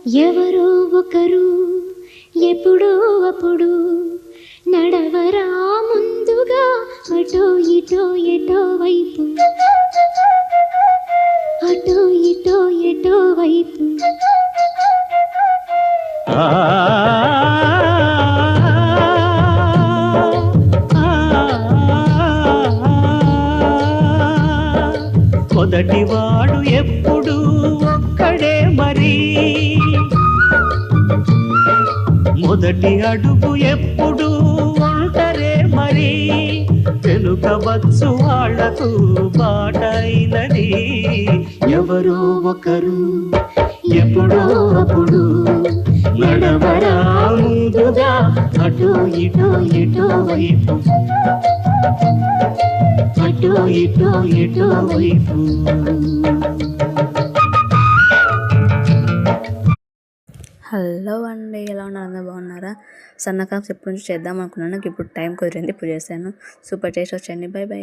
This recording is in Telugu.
ఎవరో ఒకరు ఎప్పుడో అప్పుడు నడవరా ముందుగా అటో ఇటో ఎటో వైపు, అటో ఇటో ఎటో వైపు. మొదటివాడు ఎప్పుడు ఒక్కడే మరి, మొదటి అడుగు ఎప్పుడు ఒంటరే మరి. వెనుకవచ్చు వాళ్లకు బాటైనది ఎవరో ఒకరు ఎప్పుడో అప్పుడు నడవరా ముందుగా అటో ఇటో ఎటో వైపు, అటో ఇటో ఎటో వైపు. హలో అండి, ఎలా ఉన్నారు? అందరూ బాగున్నారా? సన్నకాక్స్ ఎప్పటి నుంచి చేద్దాం అనుకున్నాను, నాకు ఇప్పుడు టైం కుదిరింది, ఇప్పుడు చేశాను. సూపర్ టేస్ట్ వచ్చండి. By by.